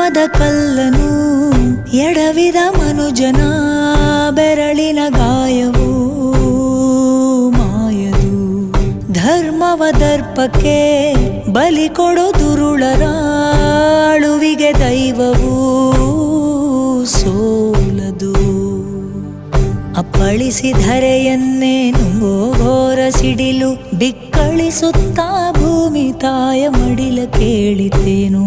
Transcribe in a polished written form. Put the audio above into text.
ಧರ್ಮದ ಕಲ್ಲನು ಎಡವಿದ ಮನುಜನ ಬೆರಳಿನ ಗಾಯವು ಮಾಯದು. ಧರ್ಮವ ದರ್ಪಕ್ಕೆ ಬಲಿ ಕೊಡೋ ದುರುಳರ ಅಳುವಿಗೆ ದೈವವು ಸೋಲದು. ಅಪ್ಪಳಿಸಿಧರೆಯನ್ನೇ ನುಂಗೋ ಘೋರ ಸಿಡಿಲು ಬಿಕ್ಕಳಿಸುತ್ತಾ ಭೂಮಿ ತಾಯ ಮಡಿಲ ಕೇಳಿತೇನು.